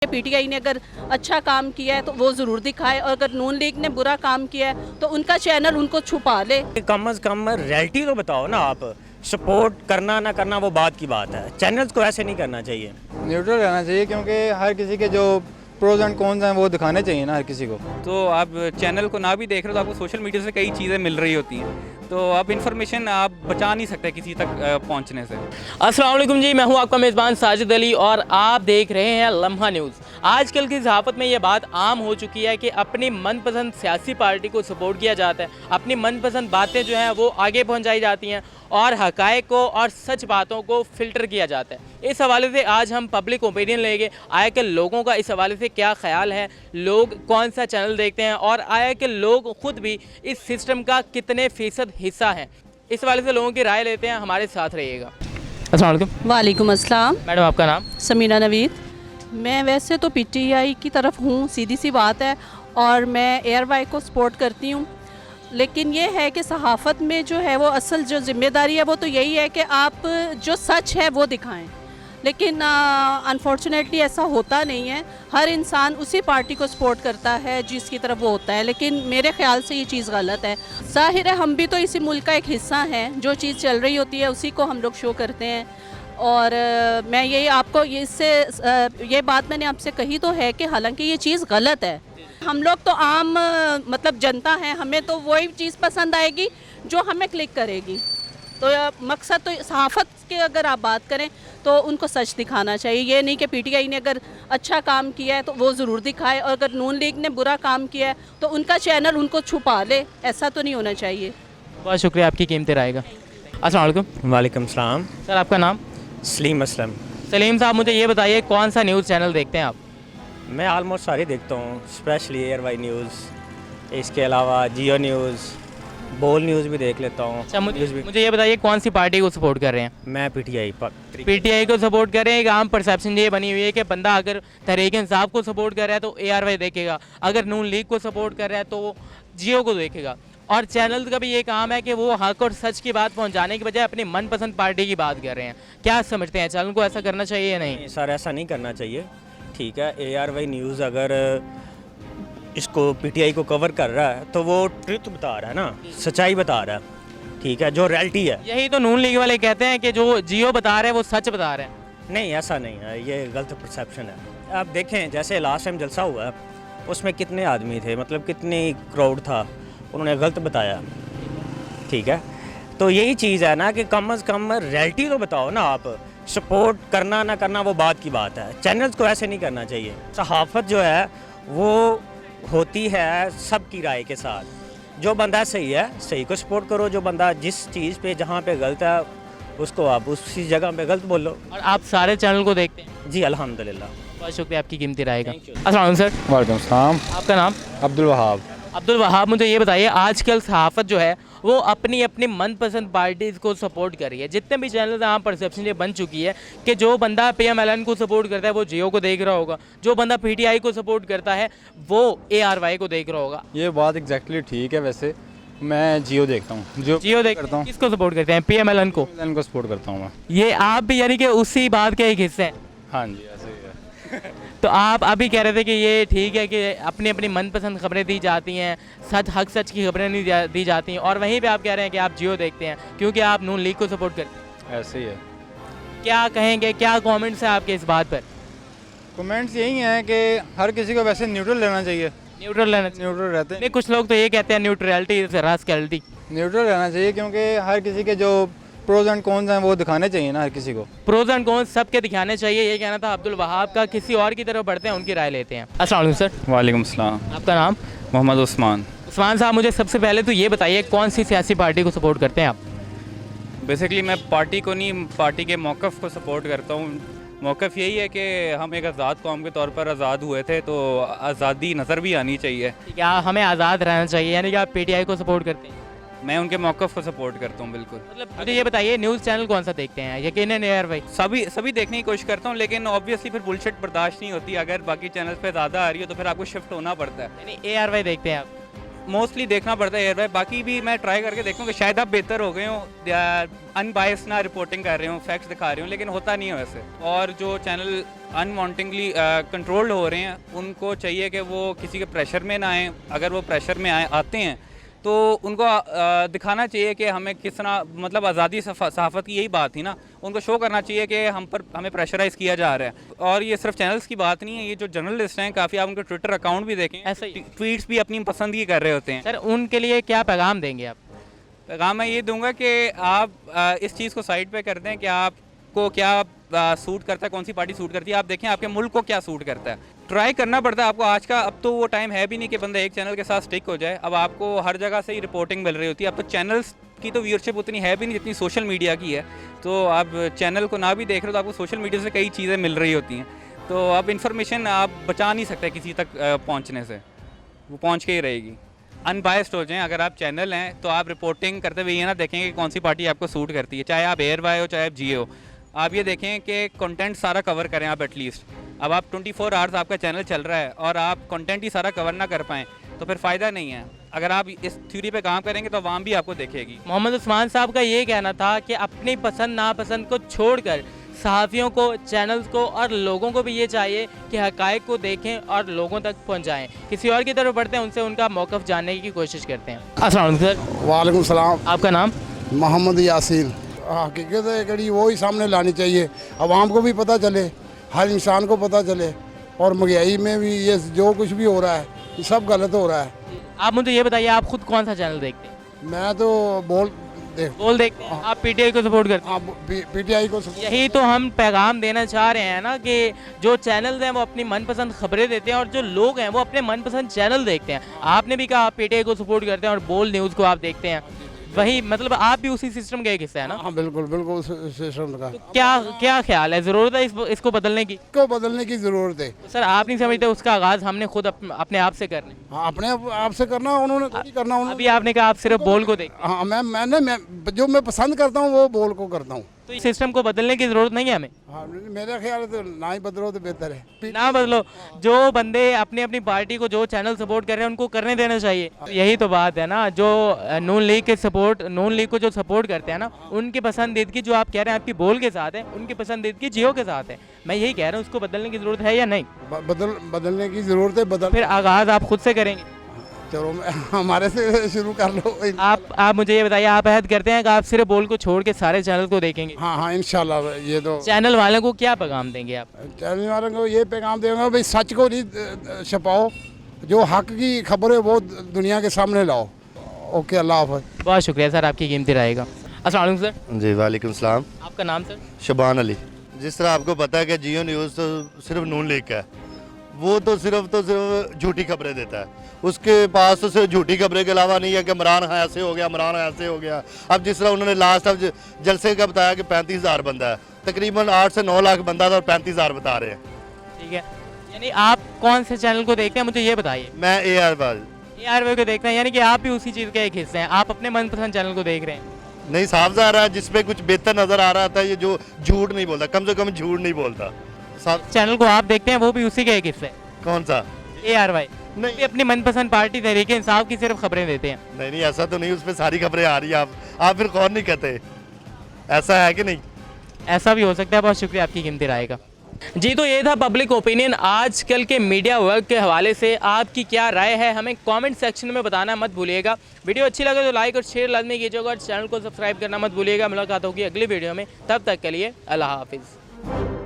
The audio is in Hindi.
पीटीआई ने अगर अच्छा काम किया है तो वो ज़रूर दिखाए, और अगर नून लीग ने बुरा काम किया है तो उनका चैनल उनको छुपा ले। कम से कम रियलिटी तो बताओ ना। आप सपोर्ट करना ना करना वो बात की बात है, चैनल्स को ऐसे नहीं करना चाहिए। न्यूट्रल रहना चाहिए, क्योंकि हर किसी के जो प्रोज एंड कॉन्स हैं वो दिखाने चाहिए ना हर किसी को। तो आप चैनल को ना भी देख रहे हो तो आपको सोशल मीडिया से कई चीज़ें मिल रही होती हैं, तो आप इन्फॉर्मेशन आप बचा नहीं सकते किसी तक पहुंचने से। अस्सलाम वालेकुम जी, मैं हूं आपका मेज़बान साजिद अली और आप देख रहे हैं लम्हा न्यूज़। आजकल की सहाफ़त में ये बात आम हो चुकी है कि अपनी मनपसंद सियासी पार्टी को सपोर्ट किया जाता है, अपनी मनपसंद बातें जो हैं वो आगे पहुंचाई जाती हैं और हक़ाइक़ को और सच बातों को फ़िल्टर किया जाता है। इस हवाले से आज हम पब्लिक ओपिनियन लेंगे, आया कि लोगों का इस हवाले से क्या ख़याल है, लोग कौन सा चैनल देखते हैं और आया कि लोग ख़ुद भी इस सिस्टम का कितने फ़ीसद हिस्सा हैं। इस हवाले से लोगों की राय लेते हैं, हमारे साथ रहिएगा। अस्सलाम वालेकुम। वालेकुम अस्सलाम। मैडम आपका नाम? समीना नवीद। मैं वैसे तो पीटीआई की तरफ हूँ, सीधी सी बात है, और मैं एयरवाई को सपोर्ट करती हूँ। लेकिन ये है कि सहाफ़त में जो है वो असल जो ज़िम्मेदारी है वो तो यही है कि आप जो सच है वो दिखाएं। लेकिन अनफॉर्चुनेटली ऐसा होता नहीं है। हर इंसान उसी पार्टी को सपोर्ट करता है जिसकी तरफ वो होता है, लेकिन मेरे ख़्याल से ये चीज़ गलत है। ज़ाहिर है हम भी तो इसी मुल्क का एक हिस्सा हैं, जो चीज़ चल रही होती है उसी को हम लोग शो करते हैं। और मैं यही आपको ये बात मैंने आपसे कही तो है कि हालांकि ये चीज़ गलत है। हम लोग तो आम मतलब जनता है, हमें तो वही चीज़ पसंद आएगी जो हमें क्लिक करेगी। तो मकसद तो सहाफ़त की अगर आप बात करें तो उनको सच दिखाना चाहिए। ये नहीं कि पीटीआई ने अगर अच्छा काम किया है तो वो ज़रूर दिखाए, और अगर नून लीग ने बुरा काम किया है तो उनका चैनल उनको छुपा ले। ऐसा तो नहीं होना चाहिए। बहुत शुक्रिया आपकी कीमती राय का। अस्सलाम वालेकुम। वालेकुम सलाम। सर आपका नाम? सलीम असलम। सलीम साहब, मुझे ये बताइए कौन सा न्यूज़ चैनल देखते हैं आप? मैं आलमोस्ट सारे देखता हूँ, स्पेशली एयरवाई न्यूज़, इसके अलावा जियो न्यूज़, बोल न्यूज़ भी देख लेता हूँ। अच्छा, मुझे ये बताइए कौन सी पार्टी को सपोर्ट कर रहे हैं? मैं पीटीआई को सपोर्ट कर रहे हैं। एक आम परसेप्शन ये बनी हुई है कि बंदा अगर तहरीक इंसाफ को सपोर्ट कर रहा है तो एआरवाई देखेगा, अगर नून लीग को सपोर्ट कर रहा है तो जियो को देखेगा। और चैनल का भी ये काम है कि वो हक और सच की बात पहुंचाने की बजाय अपनी मनपसंद पार्टी की बात कर रहे हैं। क्या समझते हैं, चैनल को ऐसा करना चाहिए या नहीं? सर ऐसा नहीं करना चाहिए। ठीक है, एआरवाई न्यूज़ अगर इसको पीटीआई को कवर कर रहा है तो वो ट्रुथ बता रहा है ना, सच्चाई बता रहा है। ठीक है, जो रियलिटी है। यही तो नून लीग वाले कहते हैं कि जो जियो बता रहे हैं वो सच बता रहे हैं। नहीं, ऐसा नहीं है, ये गलत परसेप्शन है। आप देखें, जैसे लास्ट टाइम जलसा हुआ है उसमें कितने आदमी थे, मतलब कितनी क्राउड था, उन्होंने गलत बताया। ठीक है, तो यही चीज़ है ना कि कम से कम रियलिटी तो बताओ ना। आप सपोर्ट करना ना करना वो बात की बात है, चैनल्स को ऐसे नहीं करना चाहिए। सहाफ़त जो है वो होती है सबकी राय के साथ। जो बंदा सही है सही को सपोर्ट करो, जो बंदा जिस चीज़ पे जहाँ पे गलत है उसको आप उसी जगह पे गलत बोलो। और आप सारे चैनल को देखते हैं? जी अल्हम्दुलिल्लाह। बहुत शुक्रिया आपकी कीमती राय का। अस्सलाम वालेकुम सर। वालेकुम सलाम। आपका नाम? अब्दुल वहाब। अब्दुल वहाब, मुझे ये बताइए आजकल सहाफ़त जो है वो अपनी अपनी मनपसंद पार्टीज़ को सपोर्ट कर रही है। जितने भी चैनल आम परसेप्शन ये बन चुकी है कि जो बंदा पीएमएलएन को सपोर्ट करता है वो जियो को देख रहा होगा, जो बंदा पीटीआई को सपोर्ट करता है वो एआरवाई को देख रहा होगा। ये बात एग्जैक्टली ठीक है। वैसे मैं जियो देखता हूँ, जियो करता हूँ। किसको सपोर्ट करते हैं? पीएमएलएन को। इनको सपोर्ट करता हूँ मैं। ये आप भी यानी कि उसी बात के एक हिस्से हैं? हाँ जी, ऐसे ही है। तो आप अभी कह रहे थे कि ये ठीक है कि अपनी अपनी मनपसंद खबरें दी जाती हैं, सच की खबरें नहीं दी जाती हैं, और वहीं पे आप कह रहे हैं कि आप जियो देखते हैं क्योंकि आप नून लीग को सपोर्ट करते हैं। ऐसे ही है। क्या कहेंगे, क्या कमेंट्स हैं आपके इस बात पर? कमेंट्स यही हैं कि हर किसी को वैसे न्यूट्रल रहना चाहिए। न्यूट्रल रहना चाहिए? न्यूट्रल रहते हैं। नहीं, कुछ लोग तो ये कहते हैं न्यूट्रलिटी इज रास्कैलिटी। न्यूट्रल रहना चाहिए, क्योंकि हर किसी के जो प्रोज एंड कॉन्स हैं वो दिखाने चाहिए ना हर किसी को। प्रोज एंड कॉन्स सबके दिखाने चाहिए, ये कहना था अब्दुल वहाब का। किसी और की तरफ बढ़ते हैं, उनकी राय लेते हैं। अस्सलाम वालेकुम सर। वालेकुम सलाम। आपका नाम? मोहम्मद उस्मान। उस्मान साहब, मुझे सबसे पहले तो ये बताइए कौन सी सियासी पार्टी को सपोर्ट करते हैं आप? बेसिकली मैं पार्टी को नहीं, पार्टी के मौक़िफ़ को सपोर्ट करता हूँ। मौक़िफ़ यही है कि हम एक आज़ाद कौम के तौर पर आज़ाद हुए थे, तो आज़ादी नज़र भी आनी चाहिए। क्या हमें आज़ाद रहना चाहिए, यानी कि आप पीटीआई को सपोर्ट करते हैं? मैं उनके मौक़िफ़ को सपोर्ट करता हूँ बिल्कुल। मतलब मुझे ये बताइए न्यूज़ चैनल कौन सा देखते हैं? यकीनन एयरवाई। सभी देखने की कोशिश करता हूँ, लेकिन ऑब्वियसली फिर बुलशिट बर्दाश्त नहीं होती। अगर बाकी चैनल्स पे ज़्यादा आ रही हो तो फिर आपको शिफ्ट होना पड़ता है। यानी एआरवाई देखते हैं आप? मोस्टली देखना पड़ता है एयर। बाकी भी मैं ट्राई करके देखता हूँ कि शायद आप बेहतर हो गए हो, अनबायस ना रिपोर्टिंग कर रहे हो, फैक्ट्स दिखा रहे हो, लेकिन होता नहीं है वैसे। और जो चैनल अनवांटिंगली कंट्रोल्ड हो रहे हैं उनको चाहिए कि वो किसी के प्रेशर में ना आए। अगर वो प्रेशर में आते हैं तो उनको दिखाना चाहिए कि हमें किस तरह, मतलब आज़ादी सहाफ़त की यही बात थी ना, उनको शो करना चाहिए कि हमें प्रेशराइज़ किया जा रहा है। और ये सिर्फ चैनल्स की बात नहीं है, ये जो जर्नलिस्ट हैं काफ़ी, आप उनके ट्विटर अकाउंट भी देखें, ऐसा ही ट्वीट्स भी अपनी पसंद की कर रहे होते हैं। सर उनके लिए क्या पैगाम देंगे आप? पैगाम मैं ये दूंगा कि आप इस चीज़ को साइड पे कर दें कि आपको क्या सूट करता है, कौन सी पार्टी सूट करती है। आप देखें आपके मुल्क को क्या सूट करता है, ट्राई करना पड़ता है आपको। आज का अब तो वो टाइम है भी नहीं कि बंदा एक चैनल के साथ स्टिक हो जाए। अब आपको हर जगह से ही रिपोर्टिंग मिल रही होती है। अब तो चैनल्स की तो व्यूअरशिप उतनी है भी नहीं जितनी सोशल मीडिया की है। तो आप चैनल को ना भी देख रहे हो तो आपको सोशल मीडिया से कई चीज़ें मिल रही होती हैं। तो अब इंफॉर्मेशन आप बचा नहीं सकते किसी तक पहुँचने से, वो पहुँच के ही रहेगी। अनबायस्ड हो जाएं। अगर आप चैनल हैं तो आप रिपोर्टिंग करते हुए ये ना देखें कि कौन सी पार्टी आपको सूट करती है, चाहे आप एयर वाई हो चाहे आप जिए हो। आप ये देखें कि कंटेंट सारा कवर करें आप एटलीस्ट। अब आप 24 आवर्स आपका चैनल चल रहा है और आप कंटेंट ही सारा कवर ना कर पाएँ तो फिर फ़ायदा नहीं है। अगर आप इस थ्योरी पे काम करेंगे तो आवाम भी आपको देखेगी। मोहम्मद उस्मान साहब का ये कहना था कि अपनी पसंद नापसंद को छोड़कर सहाफ़ियों को, चैनल्स को और लोगों को भी ये चाहिए कि हक़ाइक़ को देखें और लोगों तक पहुंचाएं। किसी और की तरफ बढ़ते हैं, उनसे उनका मौक़िफ़ जानने की कोशिश करते हैं। अस्सलाम वालेकुम सर। वालेकुम सलाम। आपका नाम? मोहम्मद यासीन। हकीकत है कड़ी वो ही सामने लानी चाहिए, आवाम को भी पता चले, हर इंसान को पता चले। और महंगाई में भी ये जो कुछ भी हो रहा है ये सब गलत हो रहा है। आप मुझे ये बताइए, आप खुद कौन सा चैनल देखते हैं? मैं तो बोल देखते हैं। आप पीटीआई को सपोर्ट करते हैं? हाँ, पीटीआई को यही तो हम पैगाम देना चाह रहे हैं ना कि जो चैनल्स हैं वो अपनी मनपसंद खबरें देते हैं और जो लोग हैं वो अपने मनपसंद चैनल देखते हैं। आपने भी कहा आप पीटीआई को सपोर्ट करते हैं और बोल न्यूज़ को आप देखते हैं, वही मतलब आप भी उसी सिस्टम का एक हिस्सा है ना? हाँ बिल्कुल बिल्कुल सिस्टम का। तो क्या ख्याल है, ज़रूरत है इसको बदलने की? इसको बदलने की ज़रूरत है। तो सर आप नहीं समझते उसका आगाज़ हमने खुद अपने आप से करना है? हाँ, अपने आप से करना, उन्होंने खुद ही करना। अभी आपने कहा आप सिर्फ बोल को देख। हाँ, मैं जो मैं पसंद करता हूँ वो बोल को करता हूँ। तो इस सिस्टम को बदलने की ज़रूरत नहीं है हमें? हाँ, मेरा ख्याल है तो ना ही बदलो तो बेहतर है। ना बदलो, जो बंदे अपनी अपनी पार्टी को जो चैनल सपोर्ट कर रहे हैं उनको करने देना चाहिए। यही तो बात है ना, जो नून लीग को जो सपोर्ट करते हैं ना, उनकी पसंदीदगी जो आप कह रहे हैं आपकी बोल के साथ है, उनकी पसंदीदगी जियो के साथ है। मैं यही कह रहा हूँ, उसको बदलने की ज़रूरत है या नहीं? बदलने की ज़रूरत है। फिर आगाज़ आप खुद से करेंगे? चलो हमारे से शुरू कर लो। आप मुझे ये बताइए, आप अहद करते हैं कि आप सिर्फ बोल को छोड़ के सारे चैनल को देखेंगे? हाँ इंशाल्लाह। ये तो चैनल वालों को क्या पैगाम देंगे आप? चैनल वालों को ये पैगाम देंगे भाई, सच को नहीं छुपाओ, जो हक की खबर है वो दुनिया के सामने लाओ। ओके, अल्लाह हाफ़िज़। बहुत शुक्रिया सर, आपकी कीमती रहेगा। अस्सलाम वालेकुम सर। जी वालेकुम सलाम। आपका नाम सर? शबान अली। जिस तरह आपको पता है कि जियो न्यूज़ तो सिर्फ नून लीग का है, वो तो सिर्फ झूठी खबरें देता है। उसके पास तो सिर्फ झूठी खबरें के अलावा नहीं है कि इमरान खान ऐसे हो गया, इमरान खान ऐसे हो गया। अब जिस तरह उन्होंने लास्ट अब जलसे का बताया कि 35,000 बंदा है, तकरीबन 8 से 9 लाख बंदा था और 35,000 बता रहे हैं। ठीक है, यानी आप कौन से चैनल को देखते हैं मुझे ये बताइए? मैं AR को देखते हैं, यानी कि आप भी उसी चीज़ का एक हिस्सा हैं, आप अपने मनपसंद चैनल को देख रहे हैं। नहीं, साफ जा रहा है जिसपे कुछ बेहतर नज़र आ रहा था, ये जो झूठ नहीं बोलता, कम से कम झूठ नहीं बोलता। चैनल को आप देखते हैं वो भी उसी का एक हिस्सा है? कौन सा? ARY नहीं, भी अपनी मनपसंद पार्टी तहरीक इंसाफ की सिर्फ खबरें देते हैं? नहीं ऐसा तो नहीं, उस पर सारी खबरें आ रही है। आप फिर कौन नहीं कहते, ऐसा है कि नहीं? ऐसा भी हो सकता है। बहुत शुक्रिया आपकी कीमती राय का। जी, तो ये था पब्लिक ओपिनियन। आजकल के मीडिया वर्क के हवाले से आपकी क्या राय है, हमें कमेंट सेक्शन में बताना मत भूलिएगा। वीडियो अच्छी लगे तो लाइक और शेयर लाजमी कीजिएगा और चैनल को सब्सक्राइब करना मत भूलिएगा। मुलाकात होगी अगली वीडियो में, तब तक के लिए अल्लाह हाफिज़।